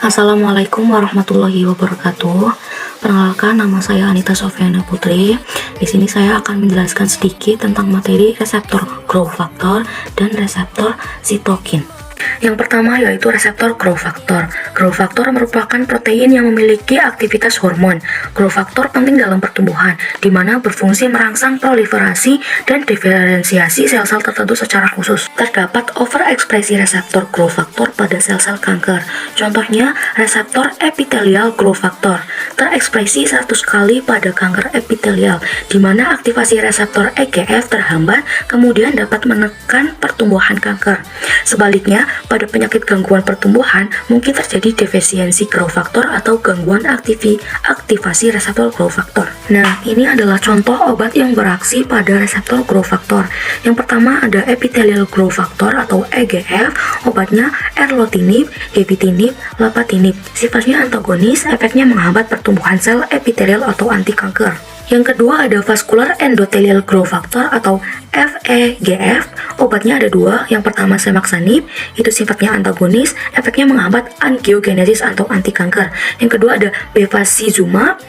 Assalamualaikum warahmatullahi wabarakatuh. Perkenalkan, nama saya Anita Sofiana Putri. Di sini saya akan menjelaskan sedikit tentang materi reseptor growth factor dan reseptor sitokin. Yang pertama yaitu reseptor growth factor. Growth factor merupakan protein yang memiliki aktivitas hormon. Growth factor penting dalam pertumbuhan, di mana berfungsi merangsang proliferasi dan diferensiasi sel-sel tertentu secara khusus. Terdapat overekspresi reseptor growth factor pada sel-sel kanker. Contohnya, reseptor epithelial growth factor terekspresi 100 kali pada kanker epithelial, di mana aktivasi reseptor EGF terhambat, kemudian dapat menekan pertumbuhan kanker. Sebaliknya, pada penyakit gangguan pertumbuhan mungkin terjadi defisiensi growth factor atau gangguan aktivasi reseptor growth factor. Nah, ini adalah contoh obat yang beraksi pada reseptor growth factor. Yang pertama ada epithelial growth factor atau EGF, obatnya erlotinib, gefitinib, lapatinib. Sifatnya antagonis, efeknya menghambat pertumbuhan sel epithelial atau anti kanker. Yang kedua ada vascular endothelial growth factor atau VEGF. Obatnya ada dua. Yang pertama semaxanib, itu sifatnya antagonis, efeknya menghambat angiogenesis atau anti kanker. Yang kedua ada bevacizumab,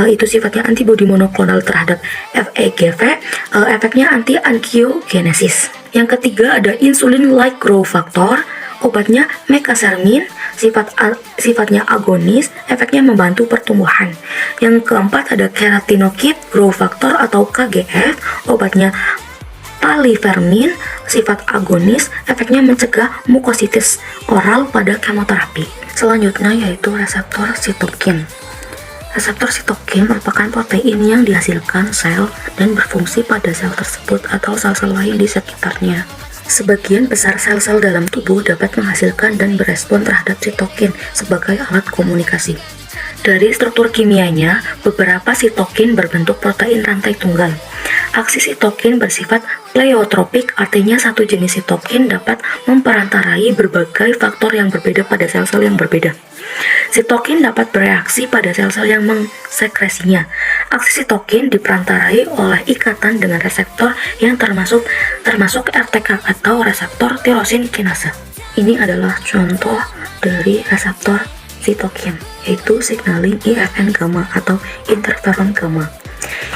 itu sifatnya antibodi monoklonal terhadap VEGF, efeknya anti angiogenesis. Yang ketiga ada insulin-like growth factor. Obatnya mekasermin, sifatnya agonis, efeknya membantu pertumbuhan. Yang keempat ada keratinokit growth factor atau KGF, obatnya palifermin, sifat agonis, efeknya mencegah mukositis oral pada kemoterapi. Selanjutnya yaitu reseptor sitokin. Reseptor sitokin merupakan protein yang dihasilkan sel dan berfungsi pada sel tersebut atau sel-sel lain di sekitarnya. Sebagian besar sel-sel dalam tubuh dapat menghasilkan dan berespon terhadap sitokin sebagai alat komunikasi. Dari struktur kimianya, beberapa sitokin berbentuk protein rantai tunggal. Aksi sitokin bersifat pleiotropik, artinya satu jenis sitokin dapat memperantarai berbagai faktor yang berbeda pada sel-sel yang berbeda. Sitokin dapat bereaksi pada sel-sel yang mensekresinya. Aksi sitokin diperantarai oleh ikatan dengan reseptor yang termasuk RTK atau reseptor tirosin kinase. Ini adalah contoh dari reseptor sitokin, yaitu signaling IFN gamma atau interferon gamma.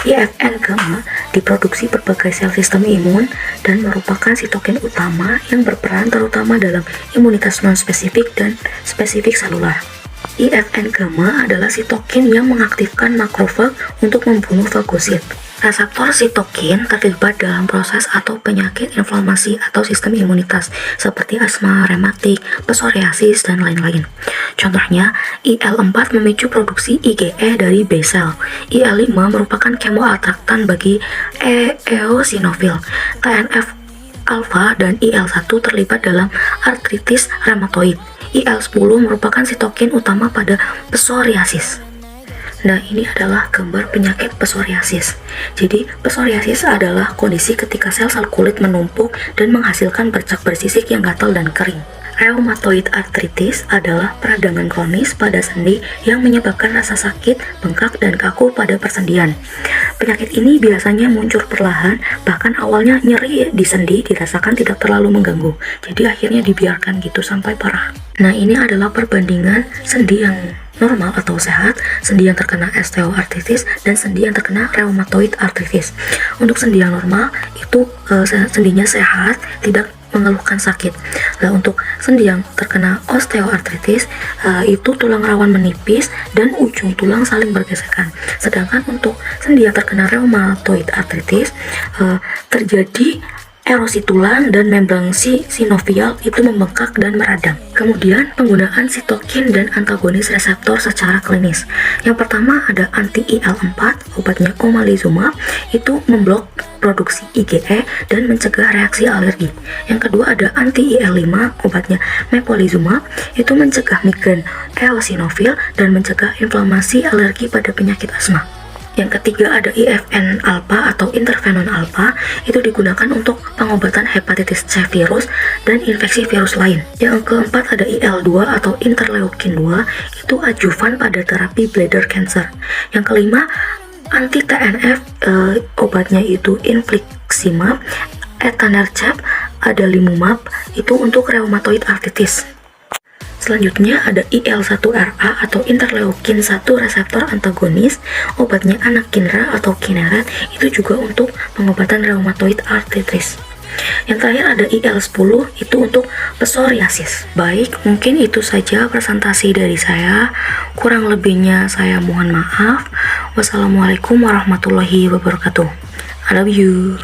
IFN gamma diproduksi berbagai sel sistem imun dan merupakan sitokin utama yang berperan terutama dalam imunitas non-spesifik dan spesifik selular. IFN gamma adalah sitokin yang mengaktifkan makrofag untuk membunuh fagosit. Reseptor sitokin terlibat dalam proses atau penyakit inflamasi atau sistem imunitas seperti asma, rematik, psoriasis, dan lain-lain. Contohnya, IL-4 memicu produksi IgE dari B sel. IL-5 merupakan kemoatraktan bagi eosinofil. TNF alfa dan IL-1 terlibat dalam artritis rheumatoid. IL-10 merupakan sitokin utama pada psoriasis. Nah, ini adalah gambar penyakit psoriasis. Jadi, psoriasis adalah kondisi ketika sel-sel kulit menumpuk dan menghasilkan bercak bersisik yang gatal dan kering. Rheumatoid arthritis adalah peradangan kronis pada sendi yang menyebabkan rasa sakit, bengkak, dan kaku pada persendian. Penyakit ini biasanya muncul perlahan, bahkan awalnya nyeri di sendi dirasakan tidak terlalu mengganggu. Jadi akhirnya dibiarkan gitu sampai parah. Nah, ini adalah perbandingan sendi yang normal atau sehat, sendi yang terkena osteoartritis, dan sendi yang terkena rheumatoid arthritis. Untuk sendi yang normal itu sendinya sehat, tidak mengeluhkan sakit. Nah, untuk sendi yang terkena osteoartritis itu tulang rawan menipis dan ujung tulang saling bergesekan. Sedangkan untuk sendi yang terkena rheumatoid arthritis terjadi erosi tulang dan membran sinovial itu membengkak dan meradang. Kemudian penggunaan sitokin dan antagonis reseptor secara klinis. Yang pertama ada anti-IL-4, obatnya omalizumab, itu memblok produksi IgE dan mencegah reaksi alergi. Yang kedua ada anti-IL-5, obatnya mepolizumab, itu mencegah migrain eosinofil dan mencegah inflamasi alergi pada penyakit asma. Yang ketiga ada IFN alpha atau interferon alpha, itu digunakan untuk pengobatan hepatitis C virus dan infeksi virus lain. Yang keempat ada IL-2 atau interleukin 2, itu adjuvan pada terapi bladder cancer. Yang kelima anti TNF, obatnya itu infliximab, etanercept, adalimumab, itu untuk rheumatoid arthritis. Selanjutnya ada IL-1RA atau interleukin 1 reseptor antagonis. Obatnya anakinra atau kineret, itu juga untuk pengobatan rheumatoid arthritis. Yang terakhir ada IL-10, itu untuk psoriasis. Baik, mungkin itu saja presentasi dari saya. Kurang lebihnya saya mohon maaf. Wassalamualaikum warahmatullahi wabarakatuh. I love you.